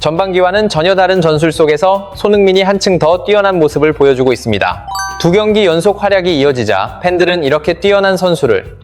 전반기와는 전혀 다른 전술 속에서 손흥민이 한층 더 뛰어난 모습을 보여주고 있습니다. 두 경기 연속 활약이 이어지자 팬들은 이렇게 뛰어난 선수를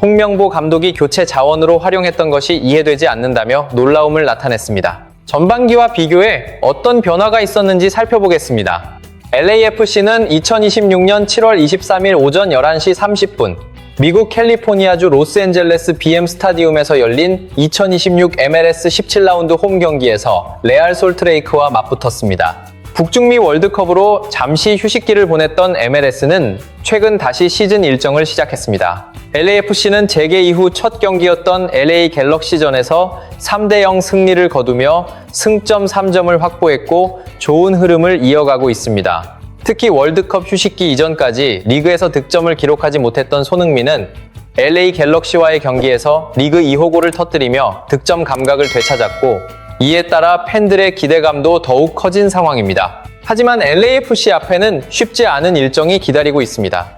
홍명보 감독이 교체 자원으로 활용했던 것이 이해되지 않는다며 놀라움을 나타냈습니다. 전반기와 비교해 어떤 변화가 있었는지 살펴보겠습니다. LAFC는 2026년 7월 23일 오전 11시 30분 미국 캘리포니아주 로스앤젤레스 BM 스타디움에서 열린 2026 MLS 17라운드 홈 경기에서 레알 솔트레이크와 맞붙었습니다. 북중미 월드컵으로 잠시 휴식기를 보냈던 MLS는 최근 다시 시즌 일정을 시작했습니다. LAFC는 재개 이후 첫 경기였던 LA 갤럭시전에서 3대0 승리를 거두며 승점 3점을 확보했고 좋은 흐름을 이어가고 있습니다. 특히 월드컵 휴식기 이전까지 리그에서 득점을 기록하지 못했던 손흥민은 LA 갤럭시와의 경기에서 리그 2호 골을 터뜨리며 득점 감각을 되찾았고 이에 따라 팬들의 기대감도 더욱 커진 상황입니다. 하지만 LAFC 앞에는 쉽지 않은 일정이 기다리고 있습니다.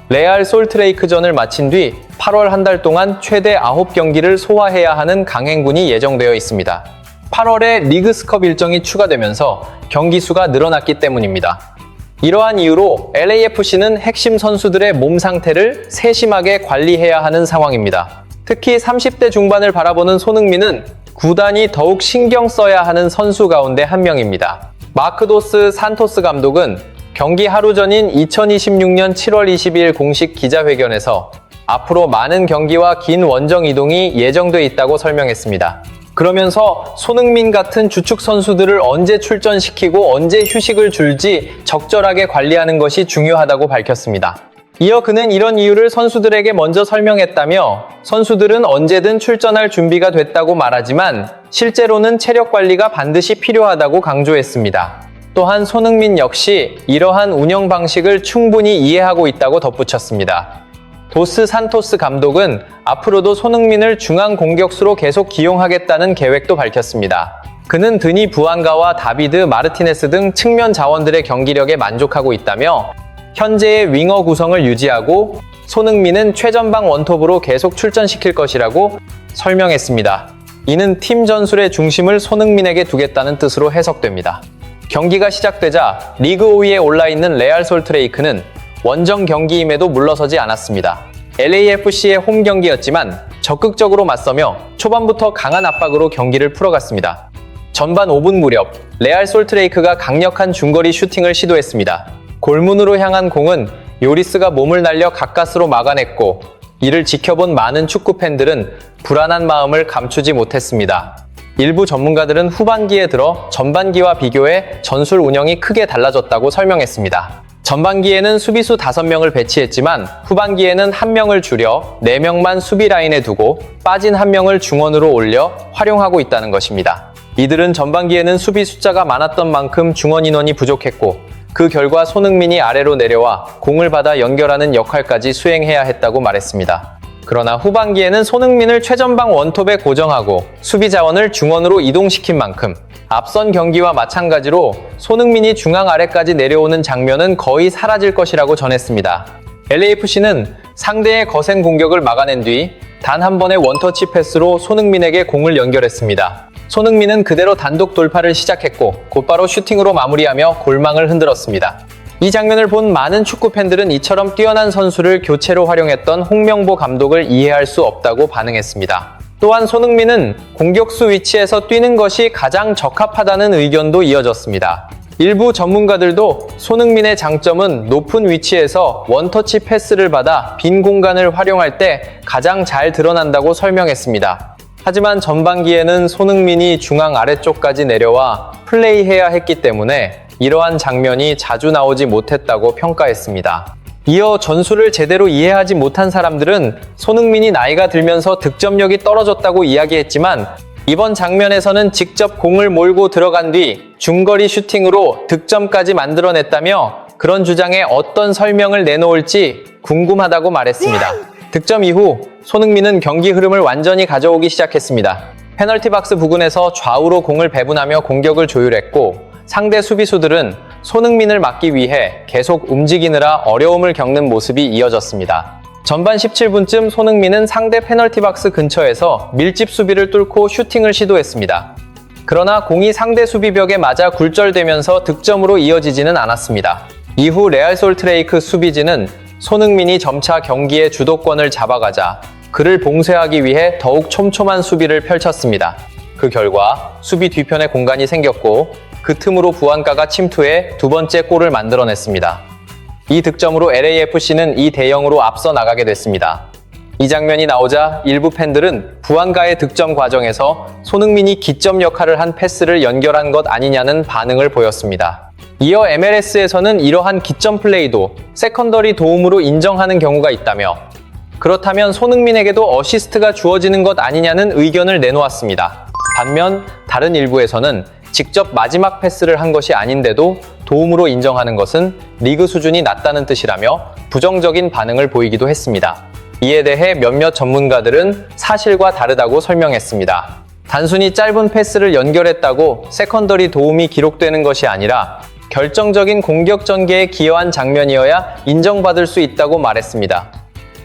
레알 솔트레이크전을 마친 뒤 8월 한 달 동안 최대 9경기를 소화해야 하는 강행군이 예정되어 있습니다. 8월에 리그스컵 일정이 추가되면서 경기 수가 늘어났기 때문입니다. 이러한 이유로 LAFC는 핵심 선수들의 몸 상태를 세심하게 관리해야 하는 상황입니다. 특히 30대 중반을 바라보는 손흥민은 구단이 더욱 신경 써야 하는 선수 가운데 한 명입니다. 마크도스 산토스 감독은 경기 하루 전인 2026년 7월 22일 공식 기자회견에서 앞으로 많은 경기와 긴 원정 이동이 예정돼 있다고 설명했습니다. 그러면서 손흥민 같은 주축 선수들을 언제 출전시키고 언제 휴식을 줄지 적절하게 관리하는 것이 중요하다고 밝혔습니다. 이어 그는 이런 이유를 선수들에게 먼저 설명했다며 선수들은 언제든 출전할 준비가 됐다고 말하지만 실제로는 체력 관리가 반드시 필요하다고 강조했습니다. 또한 손흥민 역시 이러한 운영 방식을 충분히 이해하고 있다고 덧붙였습니다. 도스 산토스 감독은 앞으로도 손흥민을 중앙 공격수로 계속 기용하겠다는 계획도 밝혔습니다. 그는 드니 부안가와 다비드 마르티네스 등 측면 자원들의 경기력에 만족하고 있다며 현재의 윙어 구성을 유지하고 손흥민은 최전방 원톱으로 계속 출전시킬 것이라고 설명했습니다. 이는 팀 전술의 중심을 손흥민에게 두겠다는 뜻으로 해석됩니다. 경기가 시작되자 리그 5위에 올라있는 레알 솔트레이크는 원정 경기임에도 물러서지 않았습니다. LAFC의 홈 경기였지만 적극적으로 맞서며 초반부터 강한 압박으로 경기를 풀어갔습니다. 전반 5분 무렵 레알 솔트레이크가 강력한 중거리 슈팅을 시도했습니다. 골문으로 향한 공은 요리스가 몸을 날려 가까스로 막아냈고 이를 지켜본 많은 축구 팬들은 불안한 마음을 감추지 못했습니다. 일부 전문가들은 후반기에 들어 전반기와 비교해 전술 운영이 크게 달라졌다고 설명했습니다. 전반기에는 수비수 5명을 배치했지만 후반기에는 1명을 줄여 4명만 수비 라인에 두고 빠진 1명을 중원으로 올려 활용하고 있다는 것입니다. 이들은 전반기에는 수비 숫자가 많았던 만큼 중원 인원이 부족했고 그 결과 손흥민이 아래로 내려와 공을 받아 연결하는 역할까지 수행해야 했다고 말했습니다. 그러나 후반기에는 손흥민을 최전방 원톱에 고정하고 수비 자원을 중원으로 이동시킨 만큼 앞선 경기와 마찬가지로 손흥민이 중앙 아래까지 내려오는 장면은 거의 사라질 것이라고 전했습니다. LAFC는 상대의 거센 공격을 막아낸 뒤 단 한 번의 원터치 패스로 손흥민에게 공을 연결했습니다. 손흥민은 그대로 단독 돌파를 시작했고 곧바로 슈팅으로 마무리하며 골망을 흔들었습니다. 이 장면을 본 많은 축구 팬들은 이처럼 뛰어난 선수를 교체로 활용했던 홍명보 감독을 이해할 수 없다고 반응했습니다. 또한 손흥민은 공격수 위치에서 뛰는 것이 가장 적합하다는 의견도 이어졌습니다. 일부 전문가들도 손흥민의 장점은 높은 위치에서 원터치 패스를 받아 빈 공간을 활용할 때 가장 잘 드러난다고 설명했습니다. 하지만 전반기에는 손흥민이 중앙 아래쪽까지 내려와 플레이해야 했기 때문에 이러한 장면이 자주 나오지 못했다고 평가했습니다. 이어 전술을 제대로 이해하지 못한 사람들은 손흥민이 나이가 들면서 득점력이 떨어졌다고 이야기했지만 이번 장면에서는 직접 공을 몰고 들어간 뒤 중거리 슈팅으로 득점까지 만들어냈다며 그런 주장에 어떤 설명을 내놓을지 궁금하다고 말했습니다. 득점 이후 손흥민은 경기 흐름을 완전히 가져오기 시작했습니다. 페널티 박스 부근에서 좌우로 공을 배분하며 공격을 조율했고 상대 수비수들은 손흥민을 막기 위해 계속 움직이느라 어려움을 겪는 모습이 이어졌습니다. 전반 17분쯤 손흥민은 상대 페널티 박스 근처에서 밀집 수비를 뚫고 슈팅을 시도했습니다. 그러나 공이 상대 수비벽에 맞아 굴절되면서 득점으로 이어지지는 않았습니다. 이후 레알 솔트레이크 수비진은 손흥민이 점차 경기의 주도권을 잡아가자 그를 봉쇄하기 위해 더욱 촘촘한 수비를 펼쳤습니다. 그 결과 수비 뒤편에 공간이 생겼고 그 틈으로 부안가가 침투해 두 번째 골을 만들어냈습니다. 이 득점으로 LAFC는 2대0으로 앞서 나가게 됐습니다. 이 장면이 나오자 일부 팬들은 부안가의 득점 과정에서 손흥민이 기점 역할을 한 패스를 연결한 것 아니냐는 반응을 보였습니다. 이어 MLS에서는 이러한 기점 플레이도 세컨더리 도움으로 인정하는 경우가 있다며 그렇다면 손흥민에게도 어시스트가 주어지는 것 아니냐는 의견을 내놓았습니다. 반면 다른 일부에서는 직접 마지막 패스를 한 것이 아닌데도 도움으로 인정하는 것은 리그 수준이 낮다는 뜻이라며 부정적인 반응을 보이기도 했습니다. 이에 대해 몇몇 전문가들은 사실과 다르다고 설명했습니다. 단순히 짧은 패스를 연결했다고 세컨더리 도움이 기록되는 것이 아니라 결정적인 공격 전개에 기여한 장면이어야 인정받을 수 있다고 말했습니다.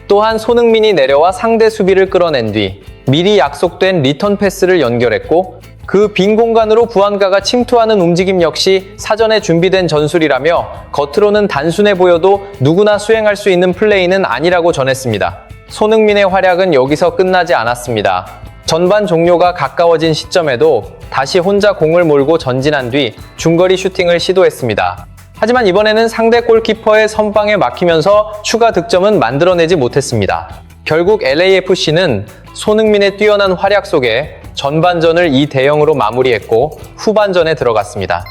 또한 손흥민이 내려와 상대 수비를 끌어낸 뒤 미리 약속된 리턴 패스를 연결했고 그 빈 공간으로 부안가가 침투하는 움직임 역시 사전에 준비된 전술이라며 겉으로는 단순해 보여도 누구나 수행할 수 있는 플레이는 아니라고 전했습니다. 손흥민의 활약은 여기서 끝나지 않았습니다. 전반 종료가 가까워진 시점에도 다시 혼자 공을 몰고 전진한 뒤 중거리 슈팅을 시도했습니다. 하지만 이번에는 상대 골키퍼의 선방에 막히면서 추가 득점은 만들어내지 못했습니다. 결국 LAFC는 손흥민의 뛰어난 활약 속에 전반전을 2대0으로 마무리했고 후반전에 들어갔습니다.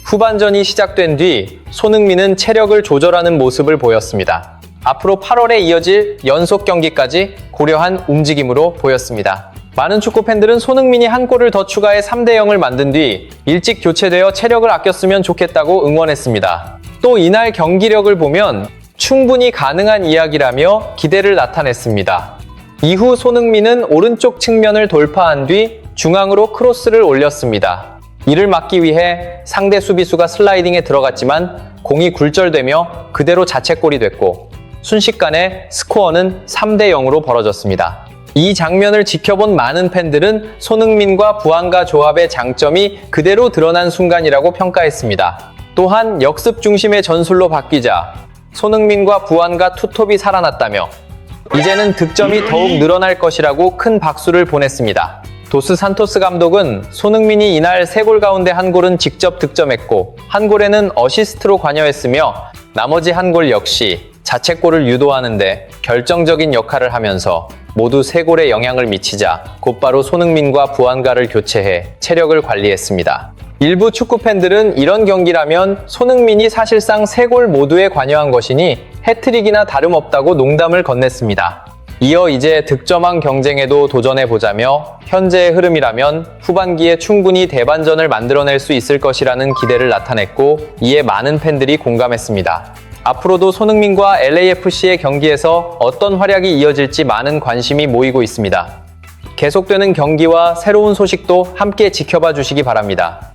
후반전이 시작된 뒤 손흥민은 체력을 조절하는 모습을 보였습니다. 앞으로 8월에 이어질 연속 경기까지 고려한 움직임으로 보였습니다. 많은 축구 팬들은 손흥민이 한 골을 더 추가해 3대0을 만든 뒤 일찍 교체되어 체력을 아꼈으면 좋겠다고 응원했습니다. 또 이날 경기력을 보면 충분히 가능한 이야기라며 기대를 나타냈습니다. 이후 손흥민은 오른쪽 측면을 돌파한 뒤 중앙으로 크로스를 올렸습니다. 이를 막기 위해 상대 수비수가 슬라이딩에 들어갔지만 공이 굴절되며 그대로 자책골이 됐고 순식간에 스코어는 3대0으로 벌어졌습니다. 이 장면을 지켜본 많은 팬들은 손흥민과 부안가 조합의 장점이 그대로 드러난 순간이라고 평가했습니다. 또한 역습 중심의 전술로 바뀌자 손흥민과 부안가 투톱이 살아났다며 이제는 득점이 더욱 늘어날 것이라고 큰 박수를 보냈습니다. 도스 산토스 감독은 손흥민이 이날 3골 가운데 한 골은 직접 득점했고 한 골에는 어시스트로 관여했으며 나머지 한 골 역시 자책골을 유도하는 데 결정적인 역할을 하면서 모두 3골에 영향을 미치자 곧바로 손흥민과 부안가를 교체해 체력을 관리했습니다. 일부 축구 팬들은 이런 경기라면 손흥민이 사실상 3골 모두에 관여한 것이니 해트릭이나 다름없다고 농담을 건넸습니다. 이어 이제 득점왕 경쟁에도 도전해보자며 현재의 흐름이라면 후반기에 충분히 대반전을 만들어낼 수 있을 것이라는 기대를 나타냈고 이에 많은 팬들이 공감했습니다. 앞으로도 손흥민과 LAFC의 경기에서 어떤 활약이 이어질지 많은 관심이 모이고 있습니다. 계속되는 경기와 새로운 소식도 함께 지켜봐 주시기 바랍니다.